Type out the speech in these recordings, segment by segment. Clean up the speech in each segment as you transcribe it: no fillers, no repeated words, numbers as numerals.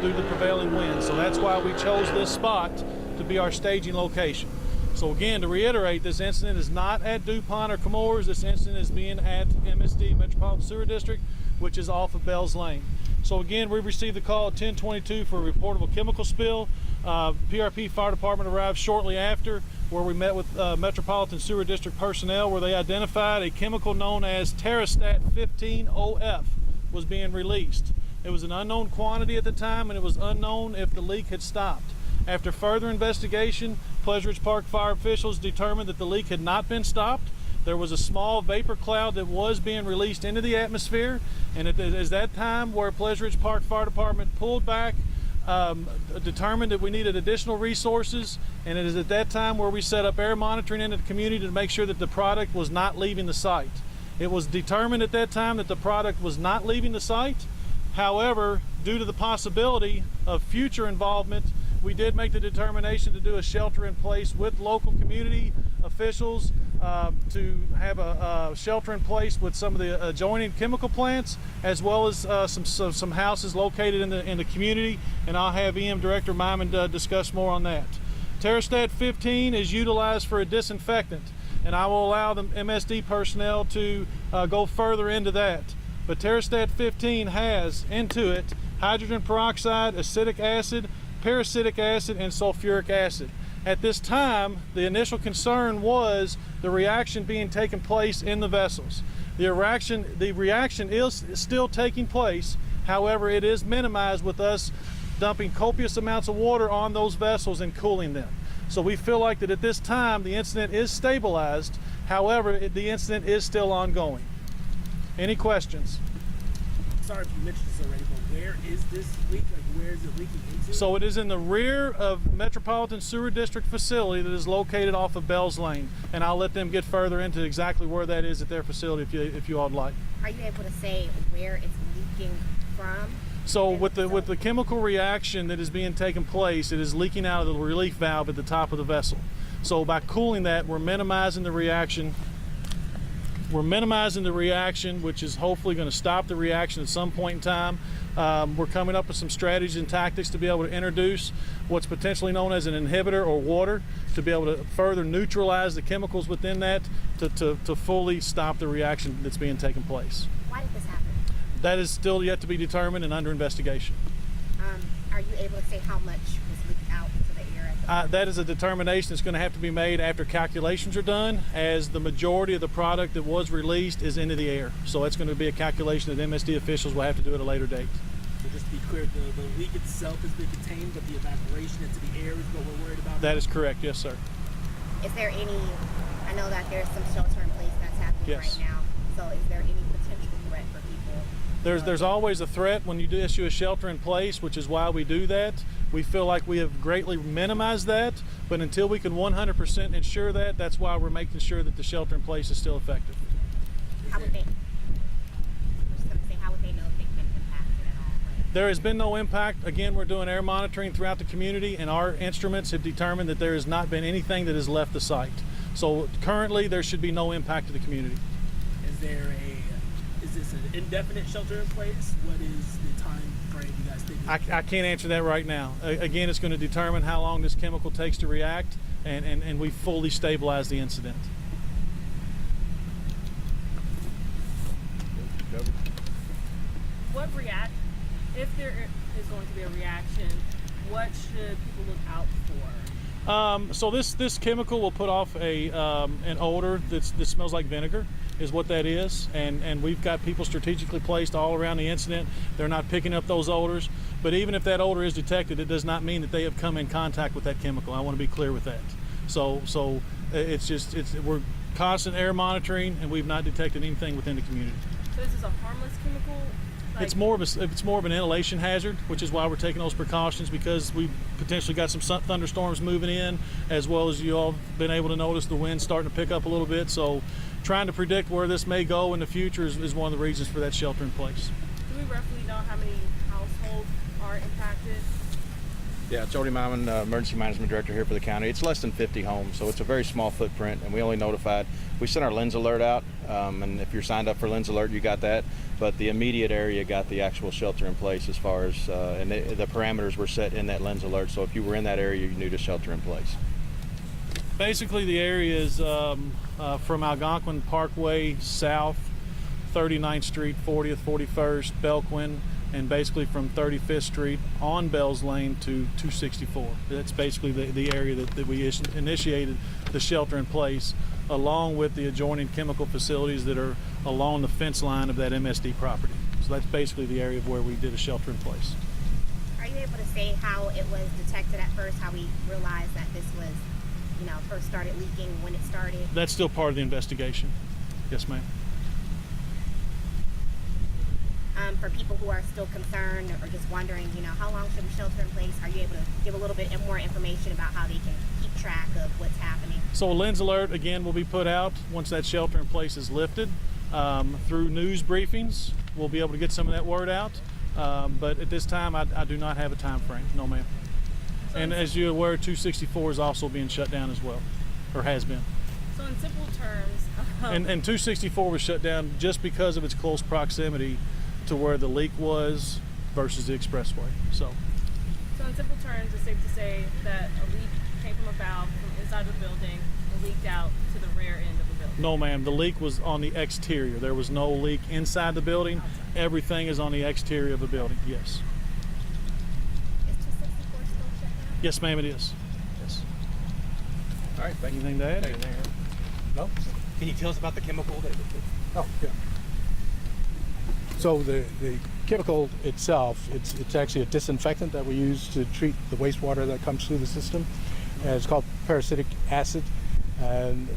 due to the prevailing winds. So that's why we chose this spot to be our staging location. So again, to reiterate, this incident is not at DuPont or Chemours. This incident is being at MSD, Metropolitan Sewer District, which is off of Bells Lane. So again, we received the call at 10:22 for a reportable chemical spill. PRP Fire Department arrived shortly after, where we met with Metropolitan Sewer District personnel, where they identified a chemical known as Terrastat 15OF was being released. It was an unknown quantity at the time, and it was unknown if the leak had stopped. After further investigation, Pleasure Ridge Park fire officials determined that the leak had not been stopped. There was a small vapor cloud that was being released into the atmosphere, and it is that time where Pleasure Ridge Park Fire Department pulled back, determined that we needed additional resources, and it is at that time where we set up air monitoring into the community to make sure that the product was not leaving the site. It was determined at that time that the product was not leaving the site. However, due to the possibility of future involvement, we did make the determination to do a shelter in place with local community officials to have a shelter in place with some of the adjoining chemical plants, as well as some houses located in the community, and I'll have EM Director Myman discuss more on that. Terrastat 15 is utilized for a disinfectant, and I will allow the MSD personnel to go further into that. But Terrastat 15 has into it hydrogen peroxide, acetic acid, peracetic acid, and sulfuric acid. At this time, the initial concern was the reaction being taken place in the vessels. The reaction is still taking place. However, it is minimized with us dumping copious amounts of water on those vessels and cooling them. So we feel like that at this time, the incident is stabilized. However, the incident is still ongoing. Any questions? Sorry if you mentioned this already, but where is this leak? Like, where is it leaking into? So it is in the rear of Metropolitan Sewer District facility that is located off of Bells Lane, and I'll let them get further into exactly where that is at their facility if you all would like. Are you able to say where it's leaking from? So with the chemical reaction that is being taken place, it is leaking out of the relief valve at the top of the vessel. So by cooling that, we're minimizing the reaction. Which is hopefully going to stop the reaction at some point in time. We're coming up with some strategies and tactics to be able to introduce what's potentially known as an inhibitor or water to be able to further neutralize the chemicals within that to fully stop the reaction that's being taken place. Why did this happen? That is still yet to be determined and under investigation. Are you able to say how much was leaked out into the air? That is a determination that's going to have to be made after calculations are done, as the majority of the product that was released is into the air. So it's going to be a calculation that MSD officials will have to do at a later date. So just to be clear, the leak itself has been contained, but the evaporation into the air is what we're worried about? That is correct, yes, sir. Is there any, I know that there's some shelter in place that's happening right now, so is there any potential threat for people? There's always a threat when you do issue a shelter in place, which is why we do that. We feel like we have greatly minimized that, but until we can 100% ensure that, that's why we're making sure that the shelter in place is still effective. How would they, I'm just going to say, how would they know if they've been impacted at all? There has been no impact. Again, we're doing air monitoring throughout the community, and our instruments have determined that there has not been anything that has left the site. So currently, there should be no impact to the community. Is this an indefinite shelter in place? What is the time frame you guys think? I can't answer that right now. Again, it's going to determine how long this chemical takes to react, and we fully stabilize the incident. If there is going to be a reaction, what should people look out for? So this chemical will put off an odor that smells like vinegar, is what that is, and we've got people strategically placed all around the incident. They're not picking up those odors, but even if that odor is detected, it does not mean that they have come in contact with that chemical. I want to be clear with that. So we're constant air monitoring, and we've not detected anything within the community. So this is a harmless chemical? It's more of an inhalation hazard, which is why we're taking those precautions, because we've potentially got some thunderstorms moving in, as well as you all have been able to notice the wind starting to pick up a little bit. So trying to predict where this may go in the future is one of the reasons for that shelter in place. Do we roughly know how many households are impacted? Yeah, Jody Myman, Emergency Management Director here for the county. It's less than 50 homes, so it's a very small footprint, and we only notified. We sent our lens alert out And if you're signed up for Lens Alert, you got that. But the immediate area got the actual shelter in place as far as, and the parameters were set in that Lens Alert. So if you were in that area, you knew to shelter in place. Basically, the area is from Algonquin Parkway south, 39th Street, 40th, 41st, Belquin, and basically from 35th Street on Bells Lane to 264. That's basically the area that we initiated the shelter in place, along with the adjoining chemical facilities that are along the fence line of that MSD property. So that's basically the area of where we did a shelter in place. Are you able to say how it was detected at first, how we realized that this was, first started leaking, when it started? That's still part of the investigation. Yes, ma'am. For people who are still concerned or just wondering, how long should we shelter in place? Are you able to give a little bit more information about how they can keep track of what's happening? So a Lens Alert, again, will be put out once that shelter in place is lifted. Through news briefings, we'll be able to get some of that word out. But at this time, I do not have a time frame. No, ma'am. And as you're aware, 264 is also being shut down as well, or has been. So in simple terms, And 264 was shut down just because of its close proximity to where the leak was versus the expressway. So in simple terms, it's safe to say that a leak came from a valve from inside the building and leaked out to the rear end of the building. no, ma'am, the leak was on the exterior. There was no leak inside the building. Everything is on the exterior of the building. Yes. Is 264 still shut down? Yes, ma'am, it is. Yes. All right, thank you. Anything to add? No? Can you tell us about the chemical that? Oh, yeah. So the chemical itself, it's actually a disinfectant that we use to treat the wastewater that comes through the system. And it's called parasitic acid. And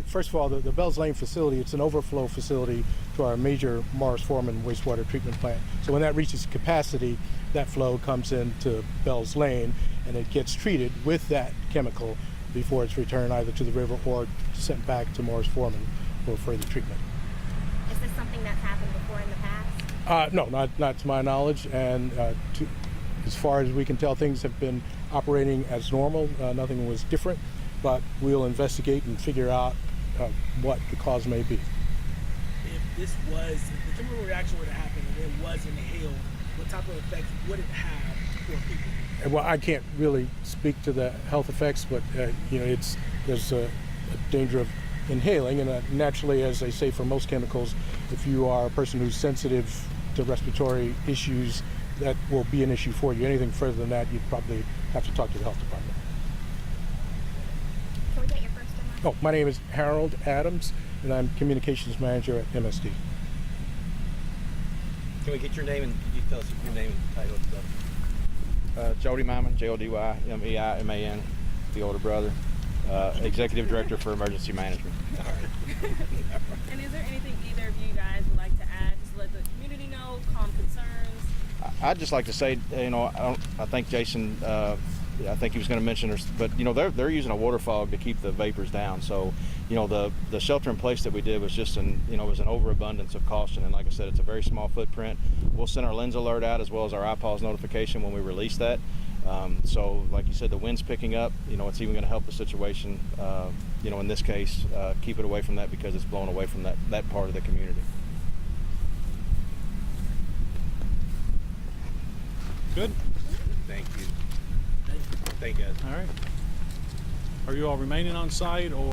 first of all, the Bells Lane facility, it's an overflow facility to our major Morris Foreman wastewater treatment plant. So when that reaches capacity, that flow comes into Bells Lane and it gets treated with that chemical before it's returned either to the river or sent back to Morris Foreman for further treatment. Is this something that's happened before in the past? No, not to my knowledge. And as far as we can tell, things have been operating as normal. Nothing was different, but we'll investigate and figure out what the cause may be. If the chemical reaction were to happen and it was inhaled, what type of effects would it have for people? Well, I can't really speak to the health effects, but there's a danger of inhaling, and naturally, as they say for most chemicals, if you are a person who's sensitive to respiratory issues, that will be an issue for you. Anything further than that, you'd probably have to talk to the health department. Can we get your first and last? Oh, my name is Harold Adams, and I'm communications manager at MSD. Can we get your name and can you tell us your name and title and stuff? Jody Myman, Jodymeiman, the older brother, Executive Director for Emergency Management. And is there anything either of you guys would like to add, just to let the community know, calm concerns? I'd just like to say, I think Jason, I think he was going to mention, but they're using a water fog to keep the vapors down. So, the shelter in place that we did was just was an overabundance of caution. And like I said, it's a very small footprint. We'll send our Lens Alert out as well as our iPause notification when we release that. So, like you said, the wind's picking up. It's even going to help the situation. In this case, keep it away from that because it's blowing away from that part of the community. Good. Thank you. Thank you, guys. All right. Are you all remaining on site or?